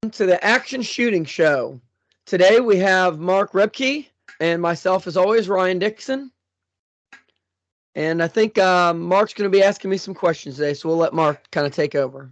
To the Action Shooting Show. Today we have Mark Rebke and myself, as always, Ryan Dixon. And I think Mark's going to be asking me some questions today, so we'll let Mark kind of take over.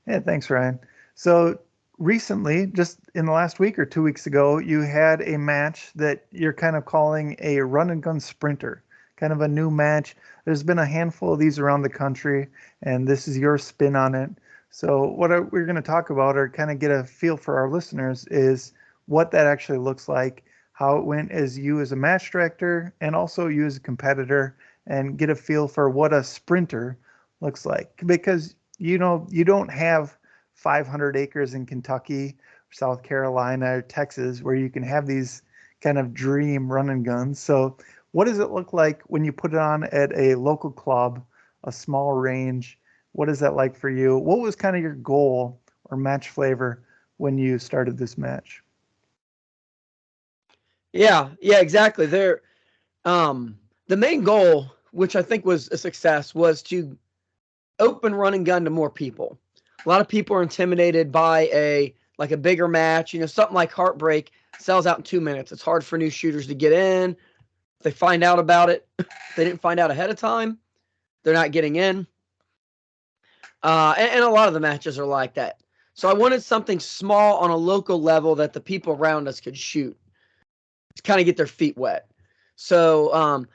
Yeah, thanks, Ryan. So recently, just in the last week or 2 weeks ago, you had a match that you're kind of calling a run and gun sprinter, kind of a new match. There's been a handful of these around the country, and this is your spin on it. So we're going to talk about, or kind of get a feel for our listeners, is what that actually looks like, how it went as you as a match director, and also you as a competitor, and get a feel for what a sprinter looks like. Because you don't have 500 acres in Kentucky, South Carolina, or Texas where you can have these kind of dream run and guns. So, what does it look like when you put it on at a local club, a small range? What is that like for you? What was kind of your goal or match flavor when you started this match? Yeah, exactly. The main goal, which I think was a success, was to open run and gun to more people. A lot of people are intimidated by a bigger match. Something like Heartbreak sells out in 2 minutes. It's hard for new shooters to get in. If they find out about it, they didn't find out ahead of time, they're not getting in. And a lot of the matches are like that. So I wanted something small on a local level that the people around us could shoot to kind of get their feet wet. So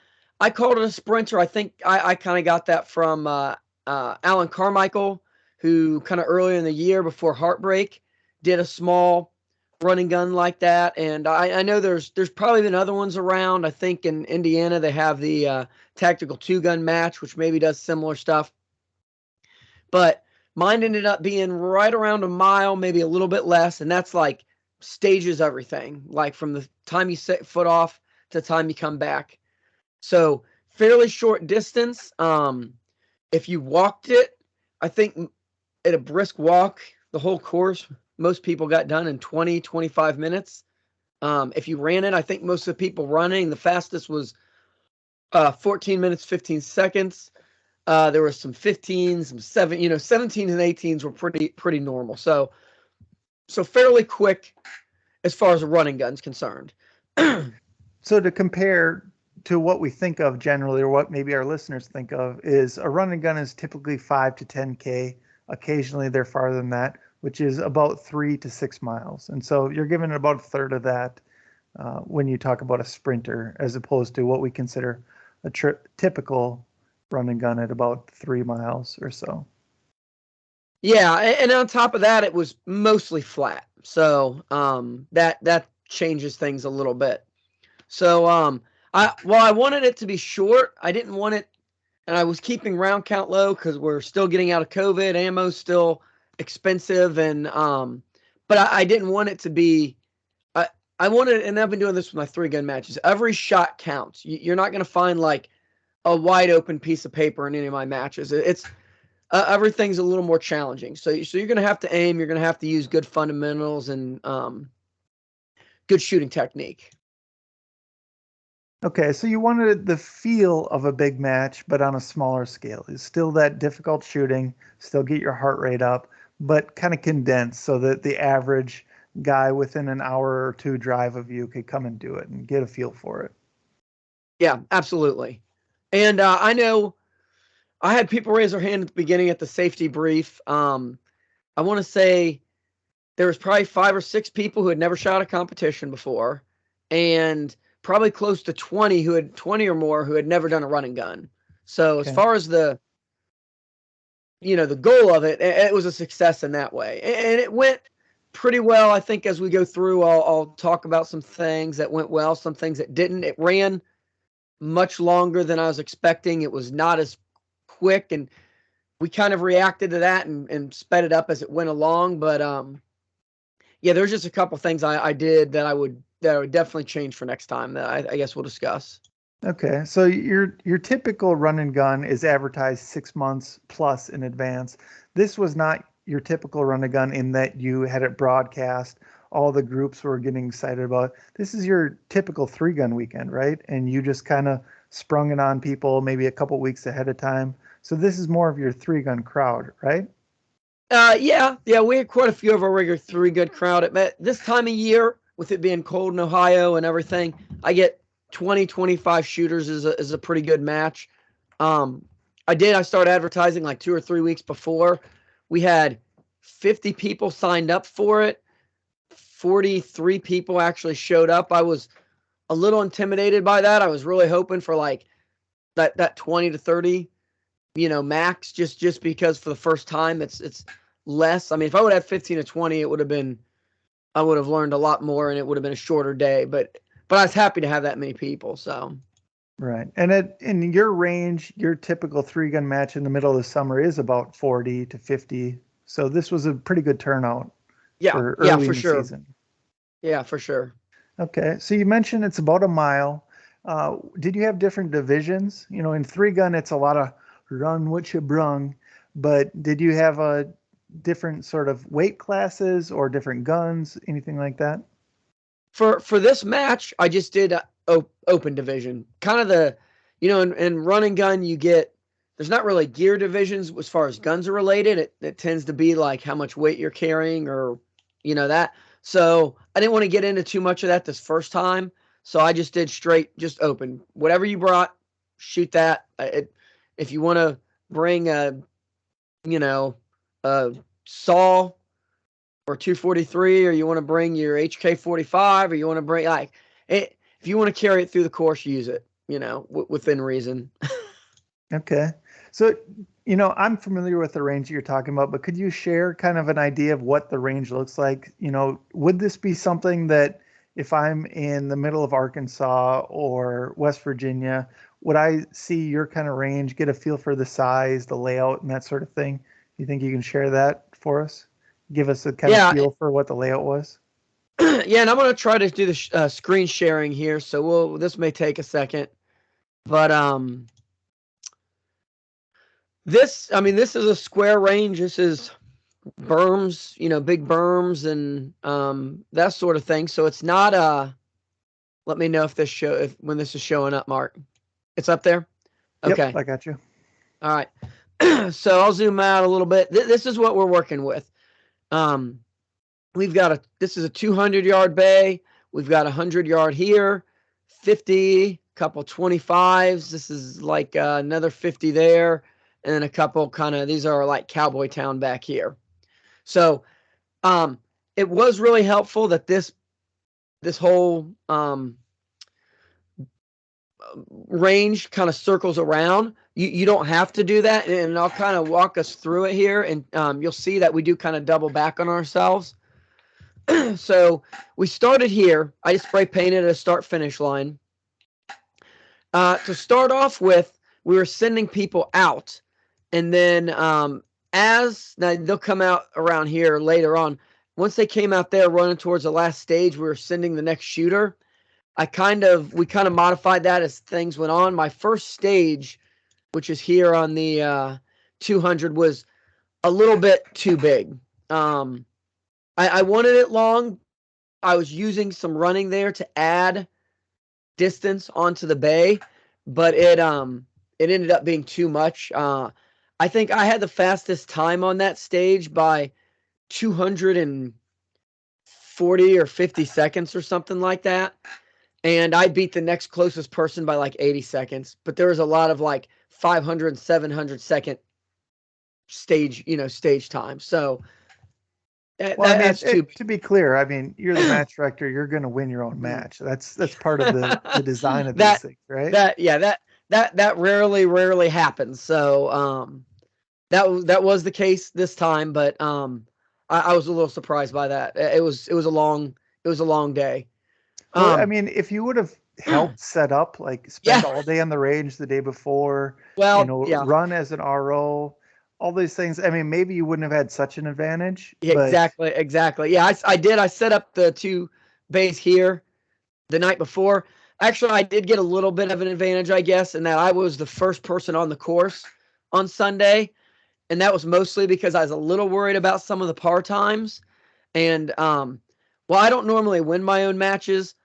I called it a sprinter. I think I kind of got that from Alan Carmichael, who kind of earlier in the year before Heartbreak did a small running gun like that. And I know there's probably been other ones around. I think in Indiana they have the tactical 2-gun match, which maybe does similar stuff. But mine ended up being right around a mile, maybe a little bit less. And that's like stages everything, like from the time you set foot off to the time you come back. So fairly short distance. If you walked it, I think at a brisk walk, the whole course, most people got done in 20, 25 minutes. If you ran it, I think most of the people running, the fastest was 14 minutes, 15 seconds. There were some 15s, some 17s and 18s were pretty normal. So fairly quick as far as a running gun's concerned. So to compare to what we think of generally, or what maybe our listeners think of, is a run and gun is typically 5 to 10K. Occasionally they're farther than that, which is about 3 to 6 miles. And so you're given about a third of that when you talk about a sprinter, as opposed to what we consider a typical run and gun at about 3 miles or so. Yeah, and on top of that, it was mostly flat. So that changes things a little bit. So I wanted it to be short. I didn't want it, and I was keeping round count low because we're still getting out of COVID. Ammo's still expensive, and but I didn't want it to be. I wanted, and I've been doing this with my 3-gun matches. Every shot counts. You're not going to find like a wide open piece of paper in any of my matches. It's everything's a little more challenging. So you're going to have to aim. You're going to have to use good fundamentals and good shooting technique. Okay, so you wanted the feel of a big match, but on a smaller scale. It's still that difficult shooting, still get your heart rate up, but kind of condensed so that the average guy within an hour or two drive of you could come and do it and get a feel for it. Yeah, absolutely. And I know I had people raise their hand at the beginning at the safety brief. I want to say there was probably 5 or 6 people who had never shot a competition before, and probably close to 20 or more who had never done a running gun. So as Okay. far as the goal of it, it was a success in that way, and it went pretty well. I think as we go through, I'll talk about some things that went well, some things that didn't. It ran much longer than I was expecting. It was not as quick, and we kind of reacted to that and sped it up as it went along. But yeah, there's just a couple things I did that I would definitely change for next time that I guess we'll discuss. Okay, so your typical run and gun is advertised 6 months plus in advance. This was not your typical run and gun in that you had it broadcast. All the groups were getting excited about it. This is your typical 3-gun weekend, right? And you just kind of sprung it on people maybe a couple weeks ahead of time. So this is more of your 3-gun crowd, right? Yeah, we had quite a few of our regular 3 Gun crowd. This time of year, with it being cold in Ohio and everything, I get 20, 25 shooters is a pretty good match. I started advertising like 2 or 3 weeks before. We had 50 people signed up for it. 43 people actually showed up. I was a little intimidated by that. I was really hoping for like that 20 to 30, max, just because for the first time it's less. I mean, if I would have 15 to 20, I would have learned a lot more and it would have been a shorter day, but I was happy to have that many people. So Right. And in your range, your typical 3 gun match in the middle of the summer is about 40 to 50. So this was a pretty good turnout for yeah, early for in the sure. season. Yeah, for sure. Okay. So you mentioned it's about a mile. Did you have different divisions? In 3 gun, it's a lot of run what you brung, but did you have a different sort of weight classes or different guns, anything like that? For this match, I just did open division. Kind of in run and gun, there's not really gear divisions as far as guns are related. It tends to be like how much weight you're carrying or, that. So I didn't want to get into too much of that this first time. So I just did just open. Whatever you brought, shoot that. If you want to bring a saw or 243, or you want to bring your HK45, or you want to bring like it, if you want to carry it through the course, use it, within reason. Okay. So, I'm familiar with the range that you're talking about, but could you share kind of an idea of what the range looks like? Would this be something that if I'm in the middle of Arkansas or West Virginia, would I see your kind of range, get a feel for the size, the layout, and that sort of thing? You think you can share that for us? Give us a kind of Yeah. feel for what the layout was? Yeah, and I'm going to try to do the screen sharing here, so this may take a second. But this is a square range. This is berms, big berms and that sort of thing. So it's not let me know if when this is showing up, Mark. It's up there? Yep, Okay. I got you. All right. So I'll zoom out a little bit. This is what we're working with. This is a 200-yard bay. We've got 100-yard here, 50, couple 25s. This is like another 50 there, and then a couple these are like Cowboy Town back here. So it was really helpful that this whole range kind of circles around. You don't have to do that, and I'll kind of walk us through it here, and you'll see that we do kind of double back on ourselves. So we started here. I just spray painted a start finish line. To start off with, we were sending people out, and then now they'll come out around here later on. Once they came out there running towards the last stage, we were sending the next shooter. We kind of modified that as things went on. My first stage, which is here on the 200, was a little bit too big. I wanted it long. I was using some running there to add distance onto the bay, but it ended up being too much. I think I had the fastest time on that stage by 240 or 50 seconds or something like that. And I beat the next closest person by like 80 seconds. But there was a lot of like 500, 700-second stage time. So Well, I mean, that's too to be clear, I mean, you're the match director. You're going to win your own match. That's part of the design of these that things, right? that rarely happens. So that was the case this time, but I was a little surprised by that. It was a long day. Well, I mean, if you would have helped set up, like spent Yeah. all day on the range the day before, Well, yeah. run as an RO, all these things. I mean, maybe you wouldn't have had such an advantage, Yeah, but exactly. Yeah, I did. I set up the 2 bays here the night before. Actually, I did get a little bit of an advantage, I guess, in that I was the first person on the course on Sunday, and that was mostly because I was a little worried about some of the par times. And while I don't normally win my own matches,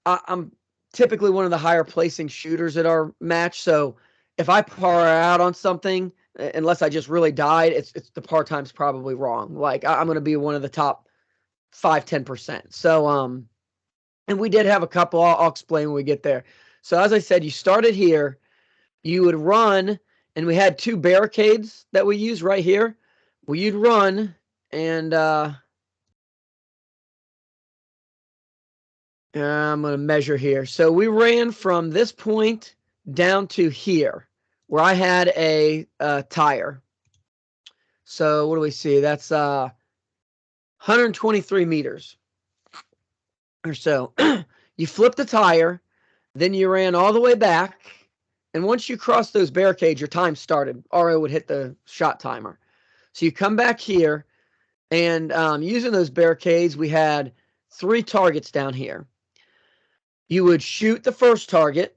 I'm typically one of the higher placing shooters at our match. So if I par out on something, unless I just really died, it's the par time's probably wrong. Like I'm going to be one of the top 5-10%. So and we did have a couple. I'll explain when we get there. So as I said, you started here, you would run, and we had 2 barricades that we use right here. Well, you'd run, and I'm going to measure here. So we ran from this point down to here, where I had a tire. So what do we see? That's 123 meters or so. You flipped the tire, then you ran all the way back, and once you crossed those barricades, your time started. RO would hit the shot timer. So you come back here, and using those barricades, we had 3 targets down here. You would shoot the first target,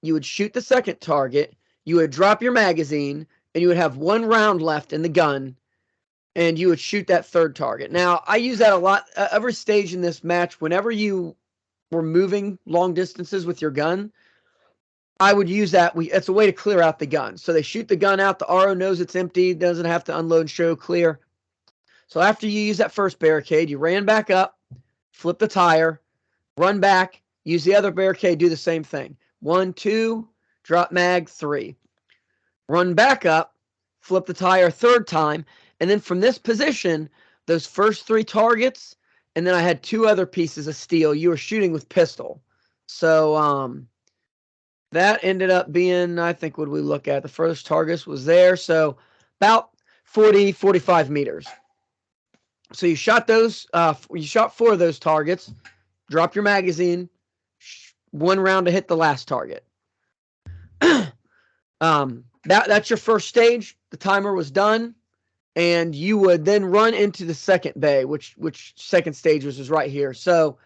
you would shoot the second target, you would drop your magazine, and you would have 1 round left in the gun, and you would shoot that third target. Now, I use that a lot. Every stage in this match, whenever you were moving long distances with your gun, I would use that. It's a way to clear out the gun. So they shoot the gun out. The RO knows it's empty, doesn't have to unload and show clear. So after you use that first barricade, you ran back up, flip the tire, run back, use the other barricade, do the same thing. 1, 2, drop mag, 3. Run back up, flip the tire 3rd time, and then from this position, those first 3 targets, and then I had 2 other pieces of steel. You were shooting with pistol. So that ended up being, I think, what did we look at? The first target was there, so about 40, 45 meters. So you shot those, you shot 4 of those targets, drop your magazine, 1 round to hit the last target. That's your first stage. The timer was done, and you would then run into the second bay, which second stage was right here. So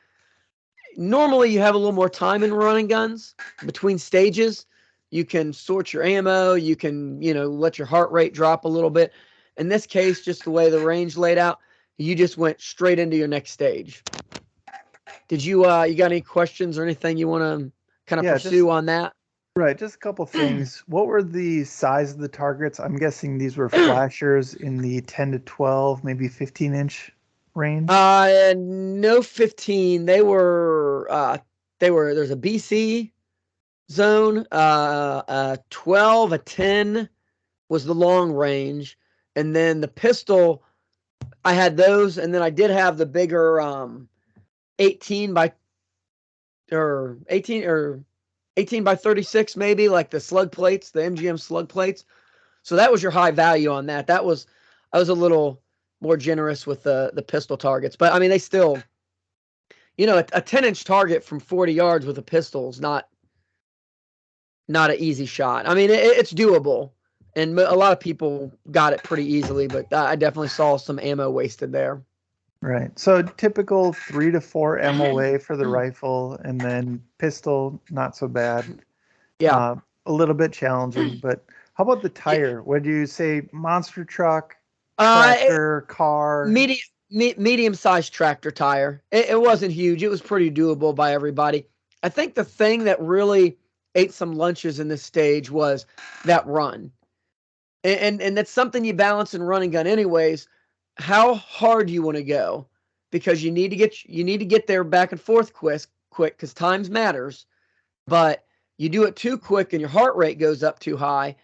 normally you have a little more time in running guns between stages. You can sort your ammo. You can, let your heart rate drop a little bit. In this case, just the way the range laid out, you just went straight into your next stage. Did you got any questions or anything you want to kind of pursue on that? Right, just a couple things. What were the size of the targets? I'm guessing these were flashers in the 10 to 12, maybe 15-inch range. No 15. There's a BC zone, 12, a 10 was the long range, and then the pistol, I had those, and then I did have the bigger 18 by 36, maybe, like the slug plates, the MGM slug plates. So that was your high value on that. I was a little more generous with the pistol targets, but I mean, they still, a 10-inch target from 40 yards with a pistol is not an easy shot. I mean, it's doable, and a lot of people got it pretty easily, but I definitely saw some ammo wasted there. Right. So typical 3 to 4 MOA for the rifle, and then pistol, not so bad. Yeah. A little bit challenging, but how about the tire? Would you say monster truck, tractor, car? Medium-sized tractor tire. It wasn't huge. It was pretty doable by everybody. I think the thing that really ate some lunches in this stage was that run. And that's something you balance in running gun anyways. How hard you want to go, because you need to get there back and forth quick because times matters, but you do it too quick and your heart rate goes up too high,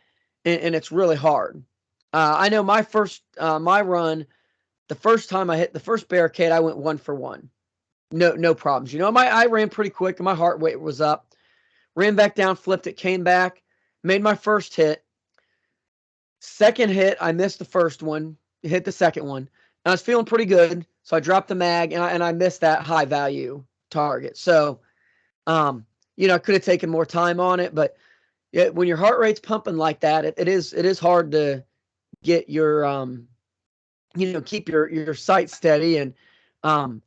and it's really hard. I know my run, the first time I hit the first barricade, I went 1 for 1. No problems. I ran pretty quick and my heart rate was up. Ran back down, flipped it, came back, made my first hit. Second hit, I missed the first one, hit the second one, and I was feeling pretty good. So I dropped the mag, and I missed that high value target. So, I could have taken more time on it, but when your heart rate's pumping like that, it is hard to get your keep your sight steady. And I'm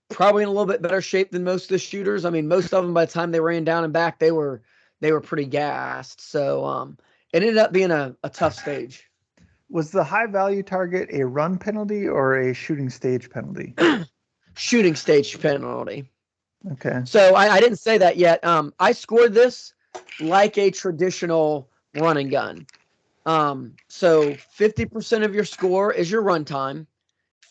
probably in a little bit better shape than most of the shooters. I mean, most of them, by the time they ran down and back, they were pretty gassed. So it ended up being a tough stage. Was the high value target a run penalty or a shooting stage penalty? Shooting stage penalty. Okay. So I didn't say that yet. I scored this like a traditional running gun. So 50% of your score is your run time.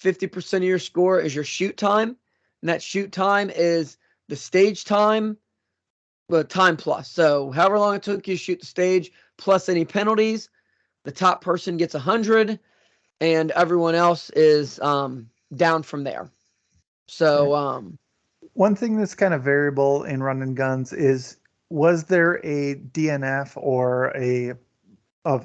50% of your score is your shoot time. And that shoot time is the stage time, but time plus. So however long it took you to shoot the stage, plus any penalties, the top person gets 100, and everyone else is down from there. So one thing that's kind of variable in run and guns is, was there a DNF or a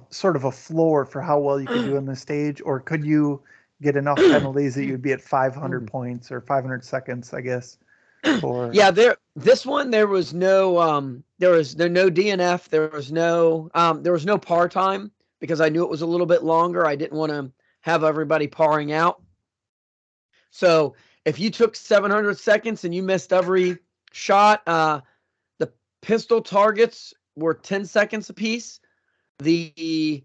sort of a floor for how well you could do on the stage, or could you get enough penalties that you'd be at 500 points or 500 seconds, I guess, for yeah, this one there was no no DNF, there was no par time because I knew it was a little bit longer. I didn't want to have everybody parring out. So if you took 700 seconds and you missed every shot, the pistol targets were 10 seconds apiece. The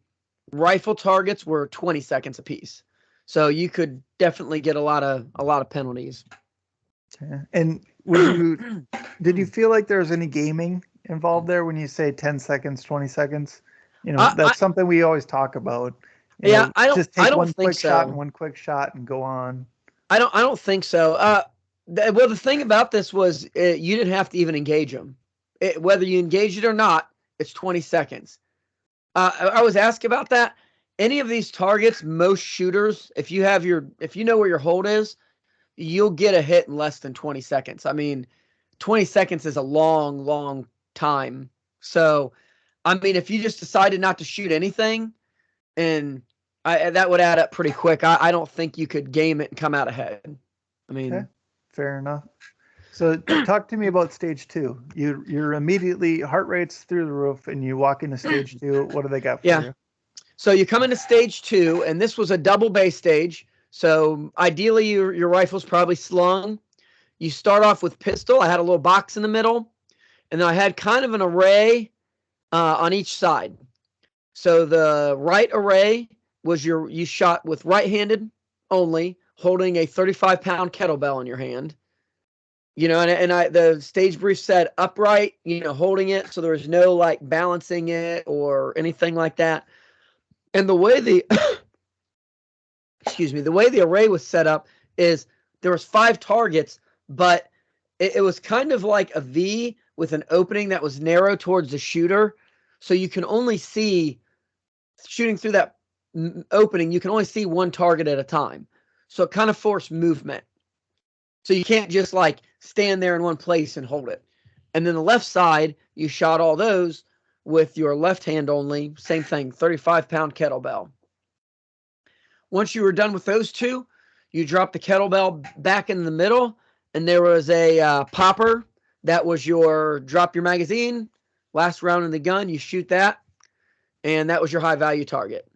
rifle targets were 20 seconds apiece. So you could definitely get a lot of penalties. And did you feel like there was any gaming involved there when you say 10 seconds, 20 seconds? That's something we always talk about. Just take one quick shot and one quick shot and go on. I don't think so. Well, the thing about this was you didn't have to even engage them. Whether you engage it or not, it's 20 seconds. I was asked about that. Any of these targets, most shooters, if you know where your hold is, you'll get a hit in less than 20 seconds. I mean, 20 seconds is a long, long time. So, I mean, if you just decided not to shoot anything, and that would add up pretty quick. I don't think you could game it and come out ahead. I mean, okay. Fair enough. So talk to me about stage 2. You're immediately, heart rate's through the roof, and you walk into stage 2. What do they got for you? So you come into stage 2, and this was a double base stage. So ideally, your rifle's probably slung. You start off with pistol. I had a little box in the middle, and then I had kind of an array on each side. So the right array was you shot with right-handed only, holding a 35-pound kettlebell in your hand. The stage brief said upright, holding it, so there was no like balancing it or anything like that. And the way the the way the array was set up is there was 5 targets, but it was kind of like a V with an opening that was narrow towards the shooter. So you can only see, shooting through that opening, you can only see one target at a time. So it kind of forced movement. So you can't just like stand there in one place and hold it. And then the left side, you shot all those with your left hand only. Same thing, 35-pound kettlebell. Once you were done with those two, you dropped the kettlebell back in the middle, and there was a popper. That was drop your magazine, last round in the gun, you shoot that, and that was your high value target.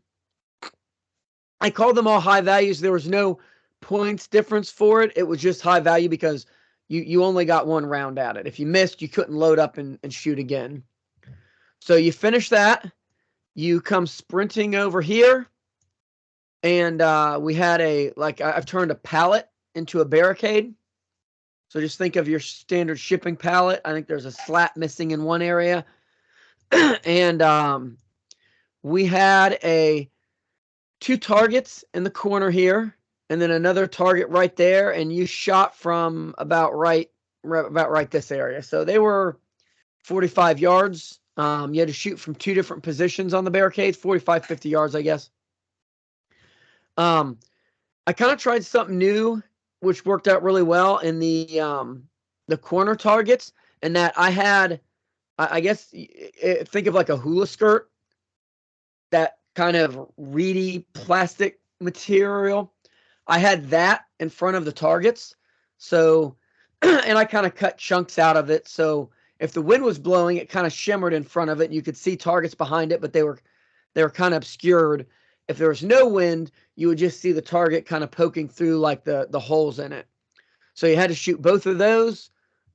I called them all high values. There was no points difference for it. It was just high value because you only got one round at it. If you missed, you couldn't load up and shoot again. So you finish that. You come sprinting over here. And we had I've turned a pallet into a barricade. So just think of your standard shipping pallet. I think there's a slat missing in one area. And we had 2 targets in the corner here, and then another target right there. And you shot from about right this area. So they were 45 yards. You had to shoot from 2 different positions on the barricades, 45, 50 yards, I guess. I kind of tried something new, which worked out really well in the corner targets, and that I had, I guess, think of like a hula skirt, that kind of reedy plastic material. I had that in front of the targets. So, and I kind of cut chunks out of it. So if the wind was blowing, it kind of shimmered in front of it, and you could see targets behind it, but they were kind of obscured. If there was no wind, you would just see the target kind of poking through like the holes in it. So you had to shoot both of those,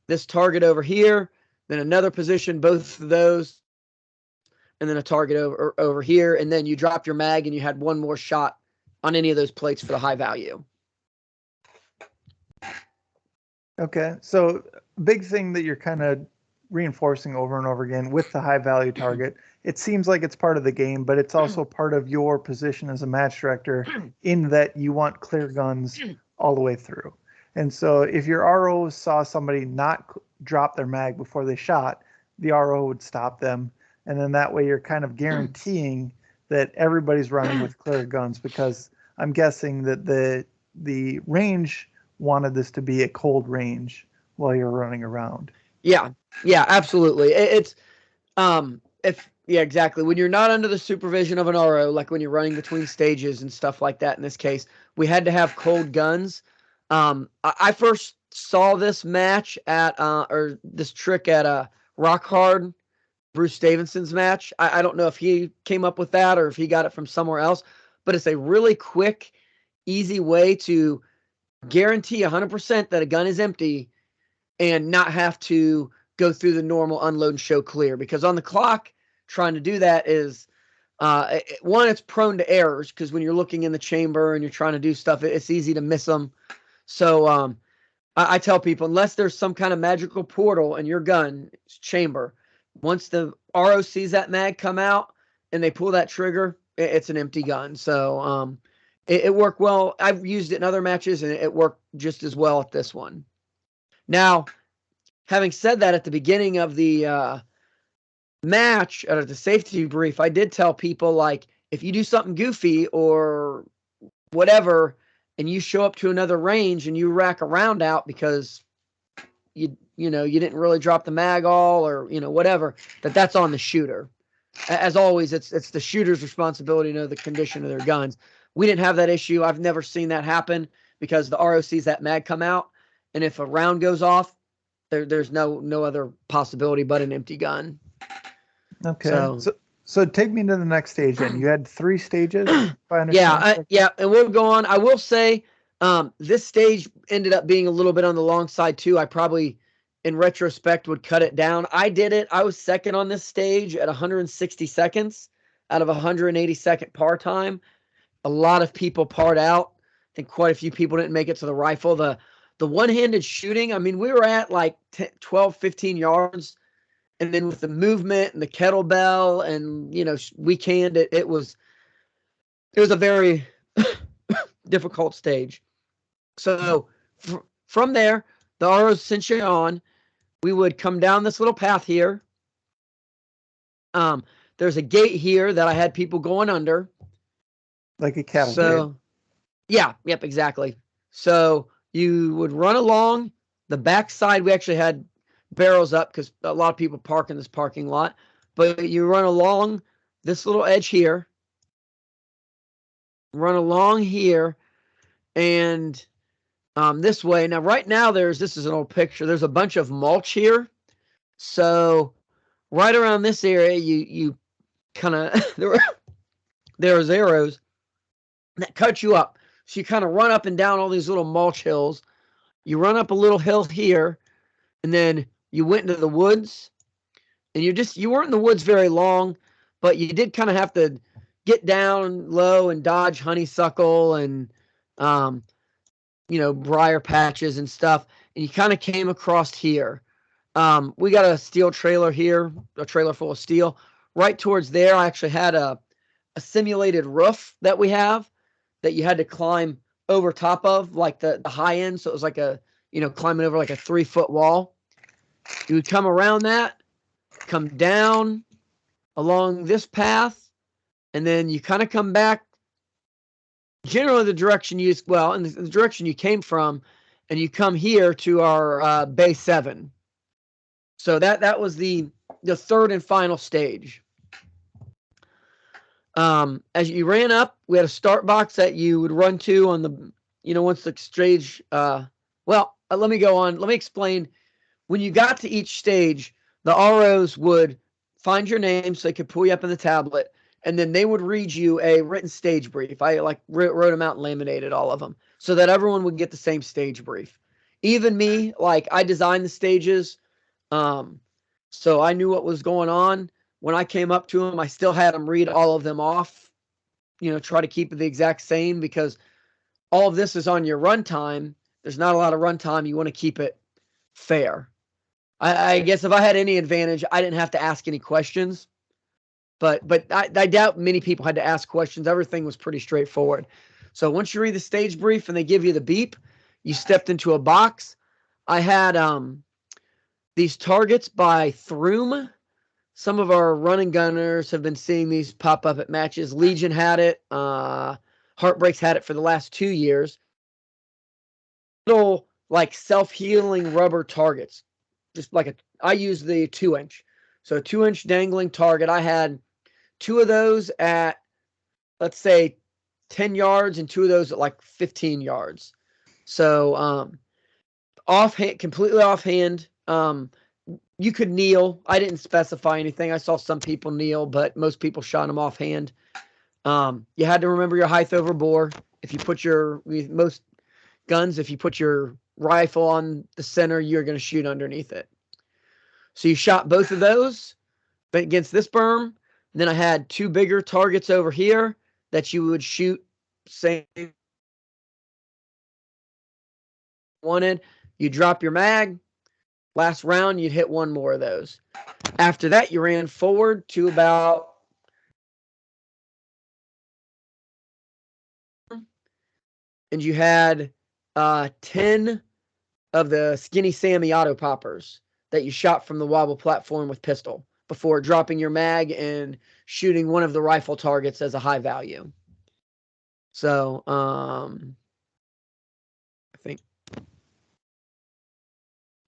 this target over here, then another position, both of those, and then a target over here. And then you dropped your mag and you had one more shot on any of those plates for the high value. Okay. So big thing that you're kind of reinforcing over and over again with the high value target. It seems like it's part of the game, but it's also part of your position as a match director in that you want clear guns all the way through. And so if your RO saw somebody not drop their mag before they shot, the RO would stop them. And then that way you're kind of guaranteeing that everybody's running with clear guns, because I'm guessing that the range wanted this to be a cold range while you're running around. Yeah, yeah, absolutely. It's yeah, exactly. When you're not under the supervision of an RO, like when you're running between stages and stuff like that. In this case, we had to have cold guns. I first saw this match at or this trick at Rock Hard, Bruce Davidson's match. I don't know if he came up with that or if he got it from somewhere else, but it's a really quick, easy way to guarantee 100% that a gun is empty and not have to go through the normal unload and show clear. Because on the clock, trying to do that is one, it's prone to errors, because when you're looking in the chamber and you're trying to do stuff, it's easy to miss them. So I tell people, unless there's some kind of magical portal in your gun chamber, once the RO sees that mag come out and they pull that trigger, it's an empty gun. So it worked well. I've used it in other matches and it worked just as well at this one. Now, having said that, at the beginning of the match, at the safety brief, I did tell people, like, if you do something goofy or whatever, and you show up to another range and you rack a round out because you didn't really drop the mag all, or whatever, that's on the shooter. As always, it's the shooter's responsibility to know the condition of their guns. We didn't have that issue. I've never seen that happen, because the RO sees that mag come out, and if a round goes off, there's no other possibility but an empty gun. Okay. So take me to the next stage then. You had 3 stages, if I understand. Yeah, and we'll go on. I will say this stage ended up being a little bit on the long side too. I probably, in retrospect, would cut it down. I did it. I was second on this stage at 160 seconds out of 180 second par time. A lot of people parred out. I think quite a few people didn't make it to the rifle. The one-handed shooting, I mean, we were at like 12, 15 yards. And then with the movement and the kettlebell and, we canned it. It was a very difficult stage. So from there, the ROs sent you on. We would come down this little path here. There's a gate here that I had people going under. Like a cattle gate. Yeah, yep, exactly. So you would run along the backside. We actually had barrels up because a lot of people park in this parking lot. But you run along this little edge here. Run along here. And this way. Now, right now, this is an old picture. There's a bunch of mulch here. So right around this area, you kind of, there's arrows that cut you up. So you kind of run up and down all these little mulch hills. You run up a little hill here, and then you went into the woods. And you weren't in the woods very long, but you did kind of have to get down low and dodge honeysuckle and briar patches and stuff. And you kind of came across here. We got a steel trailer here, a trailer full of steel. Right towards there, I actually had a simulated roof that we have that you had to climb over top of, like the high end. So it was like climbing over like a 3-foot wall. You would come around that, come down along this path, and then you kind of come back generally the direction in the direction you came from, and you come here to our Bay 7. So that was the third and final stage. As you ran up, we had a start box that you would run to on the, once the stage, let me go on. Let me explain. When you got to each stage, the ROs would find your name so they could pull you up in the tablet, and then they would read you a written stage brief. I wrote them out and laminated all of them so that everyone would get the same stage brief. Even me, I designed the stages, so I knew what was going on. When I came up to them, I still had them read all of them off, try to keep it the exact same, because all of this is on your runtime. There's not a lot of runtime. You want to keep it fair. I guess if I had any advantage, I didn't have to ask any questions. But I doubt many people had to ask questions. Everything was pretty straightforward. So once you read the stage brief and they give you the beep, you stepped into a box. I had these targets by Throom. Some of our running gunners have been seeing these pop up at matches. Legion had it. Heartbreaks had it for the last 2 years. Little like self-healing rubber targets. Just like I use the 2-inch. So a 2-inch dangling target. I had 2 of those at, let's say, 10 yards and 2 of those at like 15 yards. So offhand, completely offhand. You could kneel. I didn't specify anything. I saw some people kneel, but most people shot them offhand. You had to remember your height over bore. If you put most guns, if you put your rifle on the center, you're going to shoot underneath it. So you shot both of those against this berm. And then I had 2 bigger targets over here that you would shoot same wanted. You drop your mag. Last round, you'd hit 1 more of those. After that, you ran forward to about and you had 10 of the Skinny Sammy auto poppers that you shot from the wobble platform with pistol before dropping your mag and shooting one of the rifle targets as a high value. So, I think.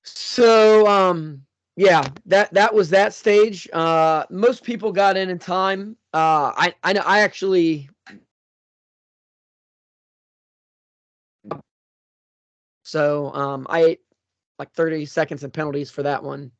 So, yeah, that was that stage. Most people got in time. I know I actually. So, I ate like 30 seconds in penalties for that one.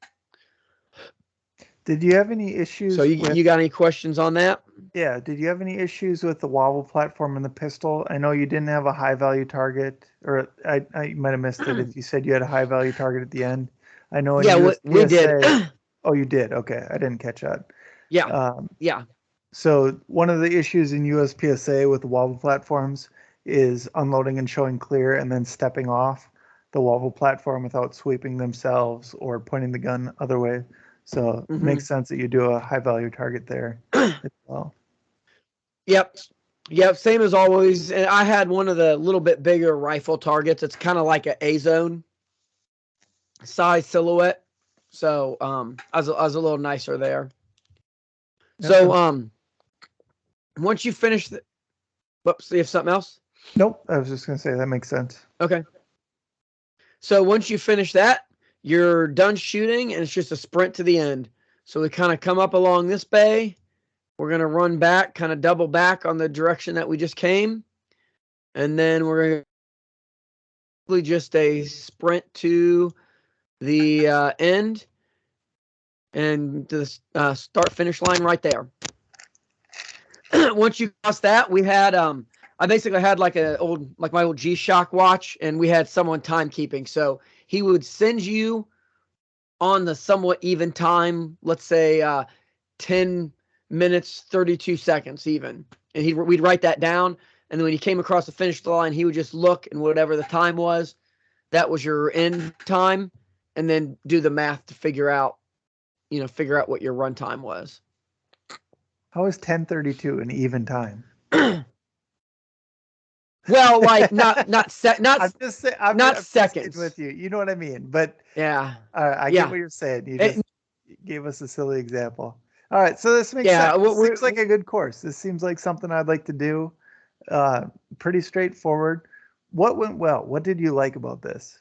Did you have any issues? So you got any questions on that? Yeah. Did you have any issues with the wobble platform and the pistol? I know you didn't have a high value target, or I might have missed it if you said you had a high value target at the end. I know in we did. Oh, you did. Okay, I didn't catch that. Yeah. Yeah. So one of the issues in USPSA with the wobble platforms is unloading and showing clear and then stepping off the wobble platform without sweeping themselves or pointing the gun other way. So it makes sense that you do a high value target there as well. Yep. Yep. Same as always. And I had one of the little bit bigger rifle targets. It's kind of like an A-zone size silhouette. So I was a little nicer there. Yep. So once you finish the whoops, you have something else? Nope. I was just gonna say that makes sense. Okay. So once you finish that, you're done shooting and it's just a sprint to the end. So we kind of come up along this bay. We're going to run back, kind of double back on the direction that we just came. And then we're going to just a sprint to the end and to the start finish line right there. Once you cross that, we had I basically had like my old G-Shock watch, and we had someone timekeeping. So he would send you on the somewhat even time, let's say 10 minutes, 32 seconds even. And we'd write that down. And then when you came across the finish line, he would just look, and whatever the time was, that was your end time, and then do the math to figure out what your run time was. How is 10:32 an even time? Well, like not I'm just saying, I'm seconds with you. You know what I mean? But yeah, I get what you're saying. You just gave us a silly example. All right, so this makes sense. This seems like a good course. This seems like something I'd like to do. Pretty straightforward. What went well? What did you like about this?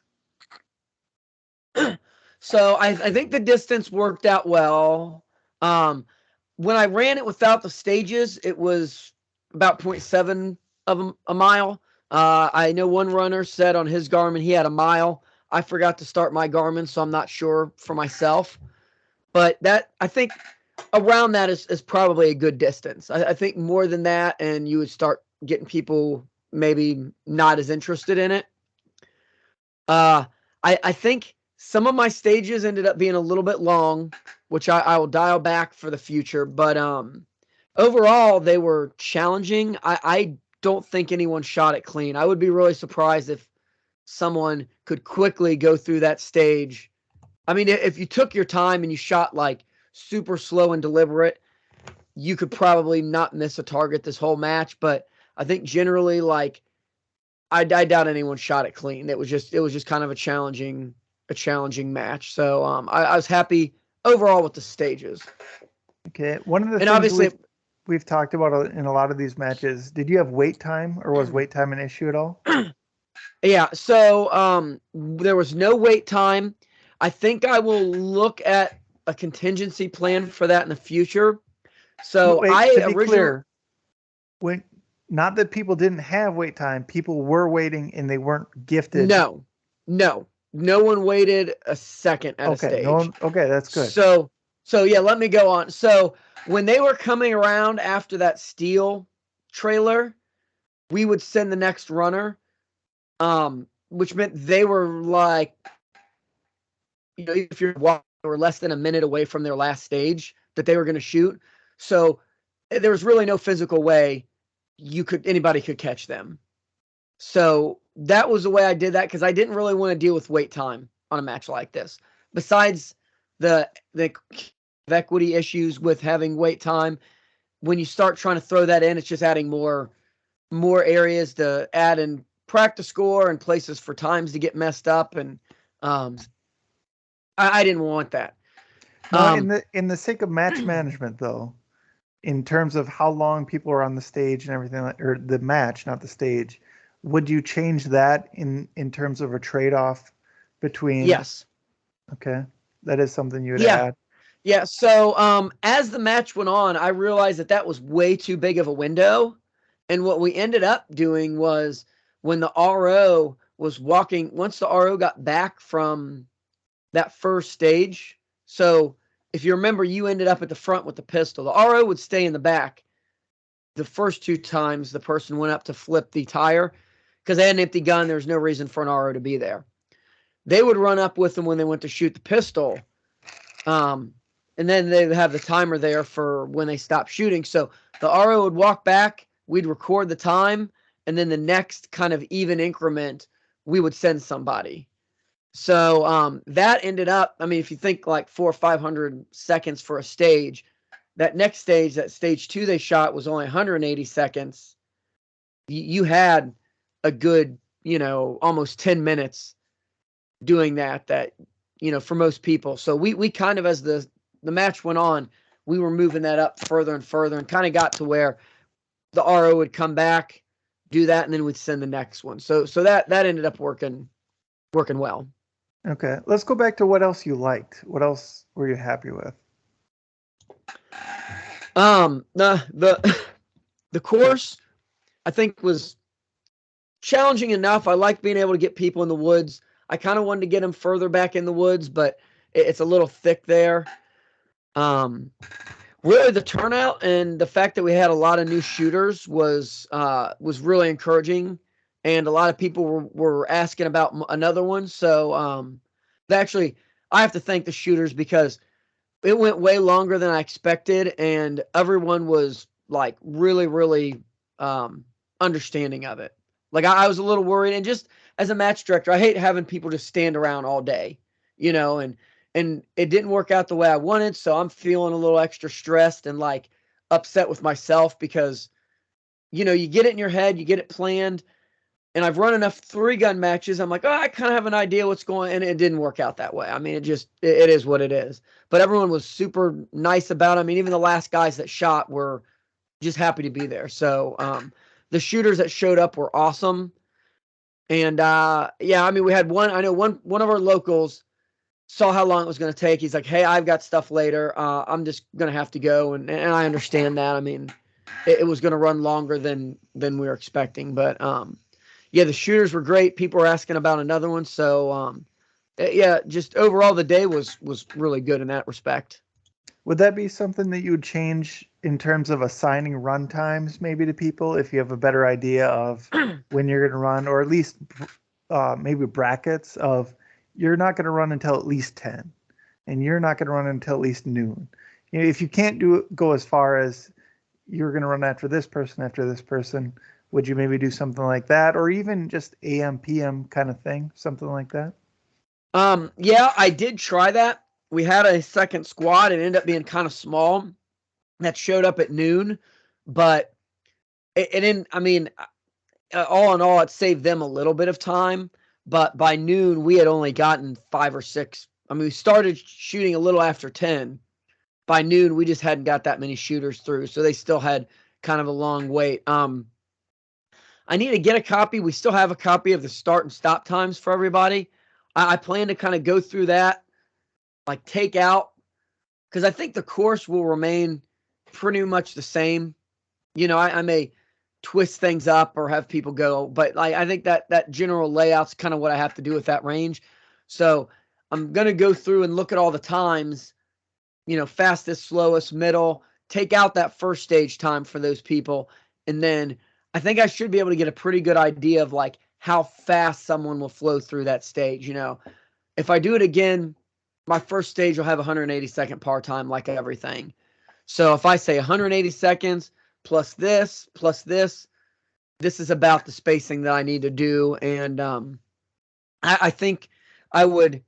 So I think the distance worked out well. When I ran it without the stages, it was about 0.7 of a mile. I know one runner said on his Garmin he had a mile. I forgot to start my Garmin, so I'm not sure for myself. But that, I think around that is probably a good distance. I think more than that, and you would start getting people maybe not as interested in it. I think some of my stages ended up being a little bit long, which I will dial back for the future. But overall, they were challenging. I don't think anyone shot it clean. I would be really surprised if someone could quickly go through that stage I mean, if you took your time and you shot like super slow and deliberate, you could probably not miss a target this whole match. But I think generally, like, I doubt anyone shot it clean. It was just kind of a challenging match. So I was happy overall with the stages. Okay. One of the And things obviously, we've talked about in a lot of these matches, did you have wait time, or was wait time an issue at all? yeah. So there was no wait time. I think I will look at a contingency plan for that in the future. So Wait, I to be originally clear, when not that people didn't have wait time, people were waiting and they weren't gifted. no, no one waited a second at a Okay, no stage. one, okay, that's good. So yeah, let me go on. So when they were coming around after that steel trailer, we would send the next runner, which meant they were like, if you're walking or less than a minute away from their last stage that they were going to shoot. So there was really no physical way anybody could catch them. So that was the way I did that, because I didn't really want to deal with wait time on a match like this. Besides the equity issues with having wait time, when you start trying to throw that in, it's just adding more areas to add in practice score and places for times to get messed up, and I didn't want that. Now, in the sake of match management, though, in terms of how long people are on the stage and everything, or the match, not the stage, would you change that in terms of a trade-off between? Yes. Okay, that is something you would Yeah. add. Yeah. So as the match went on, I realized that was way too big of a window. And what we ended up doing was, when the RO was walking, once the RO got back from that first stage. So if you remember, you ended up at the front with the pistol. The RO would stay in the back the first two times the person went up to flip the tire, because they had an empty gun. There's no reason for an RO to be there. They would run up with them when they went to shoot the pistol. And then they would have the timer there for when they stopped shooting. So the RO would walk back, we'd record the time, and then the next kind of even increment, we would send somebody. So that ended up, I mean, if you think like 400 or 500 seconds for a stage, that next stage, that stage 2 they shot, was only 180 seconds. You had a good, almost 10 minutes doing that, for most people. So we kind of, as the match went on, we were moving that up further and further, and kind of got to where the RO would come back, do that, and then we'd send the next one. So that ended up working well. Okay, let's go back to what else you liked. What else were you happy with? The course, I think, was challenging enough. I like being able to get people in the woods. I kind of wanted to get them further back in the woods, but it's a little thick there. Really, the turnout and the fact that we had a lot of new shooters was really encouraging, and a lot of people were asking about another one. So actually, I have to thank the shooters, because it went way longer than I expected, and everyone was like really, really understanding of it. Like I was a little worried, and just as a match director, I hate having people just stand around all day, and it didn't work out the way I wanted, so I'm feeling a little extra stressed and like upset with myself, because you get it in your head, you get it planned, and I've run enough 3-gun matches. I'm like, oh, I kind of have an idea what's going, and it didn't work out that way. I mean, it is what it is. But everyone was super nice about it. I mean, even the last guys that shot were just happy to be there. So the shooters that showed up were awesome. And yeah, I mean, we had one. I know one of our locals saw how long it was going to take. He's like, hey, I've got stuff later. I'm just going to have to go, and I understand that. I mean, it was going to run longer than we were expecting, but yeah, the shooters were great. People were asking about another one. So, yeah, just overall, the day was really good in that respect. Would that be something that you would change in terms of assigning run times maybe to people, if you have a better idea of when you're going to run, or at least maybe brackets of, you're not going to run until at least 10 and you're not going to run until at least noon. If you can't go as far as you're going to run after this person, would you maybe do something like that, or even just AM PM kind of thing, something like that? Yeah, I did try that. We had a second squad. It ended up being kind of small. That showed up at noon, but it didn't. I mean, all in all, it saved them a little bit of time. But by noon, we had only gotten 5 or 6. I mean, we started shooting a little after 10. By noon, we just hadn't got that many shooters through, so they still had kind of a long wait. I need to get a copy. We still have a copy of the start and stop times for everybody. I plan to kind of go through that, like take out, because I think the course will remain pretty much the same. I may twist things up or have people go, but I think that general layout's kind of what I have to do with that range. So I'm gonna go through and look at all the times, fastest, slowest, middle, take out that first stage time for those people, and then I think I should be able to get a pretty good idea of like how fast someone will flow through that stage. If I do it again, my first stage will have 180-second par time like everything. So if I say 180 seconds plus this, this is about the spacing that I need to do. And I think I would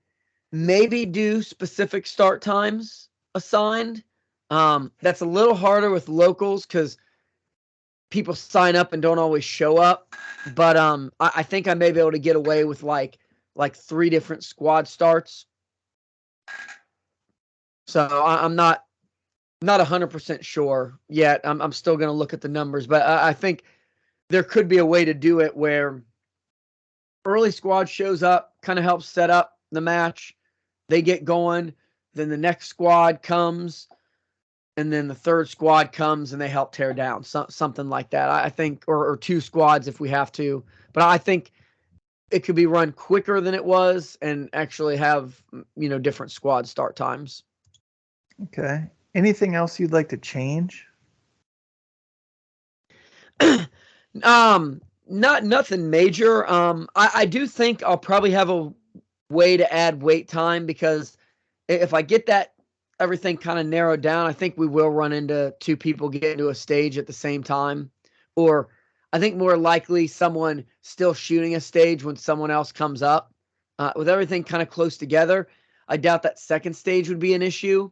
maybe do specific start times assigned. That's a little harder with locals because people sign up and don't always show up. But I think I may be able to get away with like 3 different squad starts. So I'm not 100% sure yet. I'm still going to look at the numbers, but I think there could be a way to do it where early squad shows up, kind of helps set up the match. They get going, then the next squad comes, and then the third squad comes and they help tear down, something like that. I think, or 2 squads if we have to. But I think it could be run quicker than it was and actually have, different squad start times. Okay. Anything else you'd like to change? Not nothing major. I do think I'll probably have a way to add wait time because if I get that everything kind of narrowed down, I think we will run into 2 people getting to a stage at the same time. Or I think more likely someone still shooting a stage when someone else comes up. With everything kind of close together, I doubt that second stage would be an issue,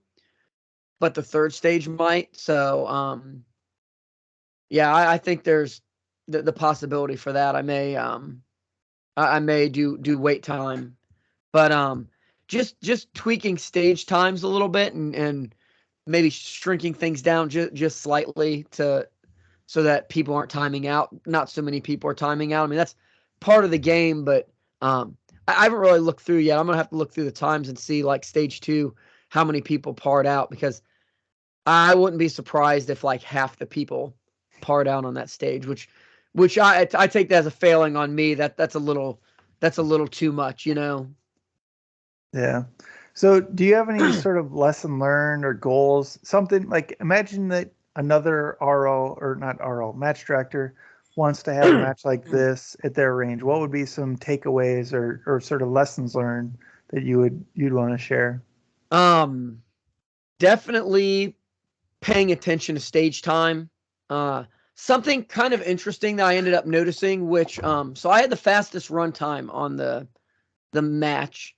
but the third stage might. So, yeah, I think there's the possibility for that. I may do wait time, but just tweaking stage times a little bit and maybe shrinking things down just slightly so that people aren't timing out. Not so many people are timing out. I mean, that's part of the game, but I haven't really looked through yet. I'm gonna have to look through the times and see like stage 2 how many people parred out, because I wouldn't be surprised if like half the people parred out on that stage, which I take that as a failing on me. That's a little too much. Yeah. So do you have any sort of lesson learned or goals? Something like, imagine that another RO, or not RO, match director wants to have a match like this at their range. What would be some takeaways or sort of lessons learned that you'd want to share? Definitely paying attention to stage time. Something kind of interesting that I ended up noticing, which so I had the fastest run time on the match,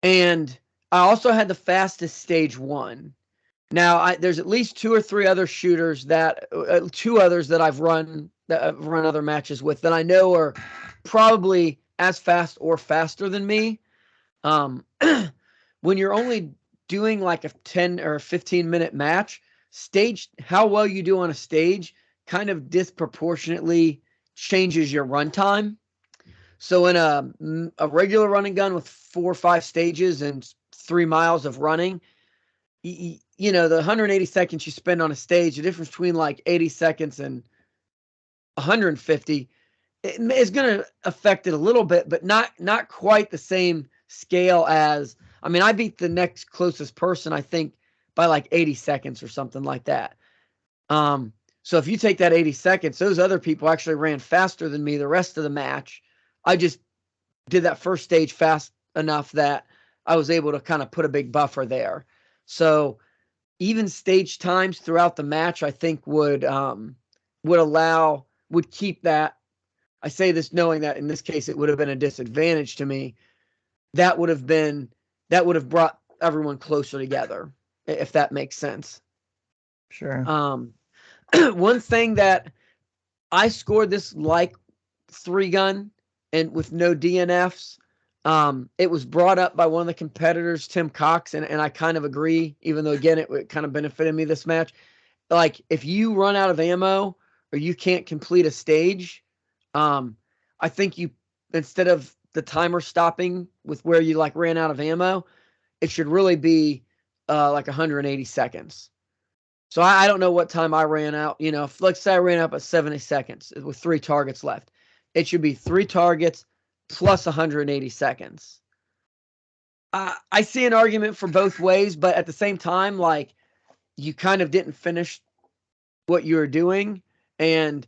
and I also had the fastest stage 1. Now, there's at least 2 or 3 other shooters 2 others that I've run other matches with that I know are probably as fast or faster than me. When you're only doing like a 10 or 15-minute match, how well you do on a stage kind of disproportionately changes your run time. So in a regular running gun with 4 or 5 stages and 3 miles of running, the 180 seconds you spend on a stage, the difference between like 80 seconds and 150 is going to affect it a little bit, but not quite the same scale as, I mean, I beat the next closest person, I think, by like 80 seconds or something like that. So if you take that 80 seconds, those other people actually ran faster than me the rest of the match. I just did that first stage fast enough that I was able to kind of put a big buffer there. So even stage times throughout the match, I think would keep that. I say this knowing that in this case it would have been a disadvantage to me, that would have brought everyone closer together, if that makes sense. Sure. One thing that I scored this like 3-gun and with no DNFs. It was brought up by one of the competitors, Tim Cox, and I kind of agree, even though, again, it kind of benefited me this match. Like, if you run out of ammo or you can't complete a stage, I think you, instead of the timer stopping with where you like ran out of ammo, it should really be like 180 seconds. So I don't know what time I ran out. You know, if, let's say I ran out at 70 seconds with 3 targets left. It should be 3 targets plus 180 seconds. I see an argument for both ways, but at the same time, like, you kind of didn't finish what you were doing, and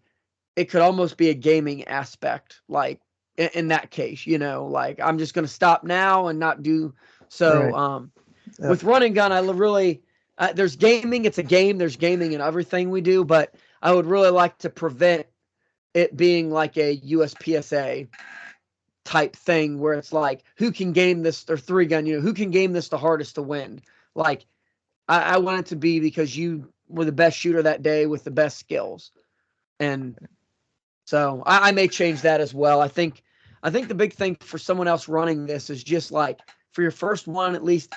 it could almost be a gaming aspect, like, in that case, you know, like, I'm just going to stop now and not do so. Right. Yep. With run and gun, I really, there's gaming, it's a game, there's gaming in everything we do, but I would really like to prevent it being like a USPSA type thing where it's like, who can game this, or 3-gun, you know, who can game this the hardest to win. Like, I want it to be because you were the best shooter that day with the best skills. And so I may change that as well. I think the big thing for someone else running this is just like, for your first one, at least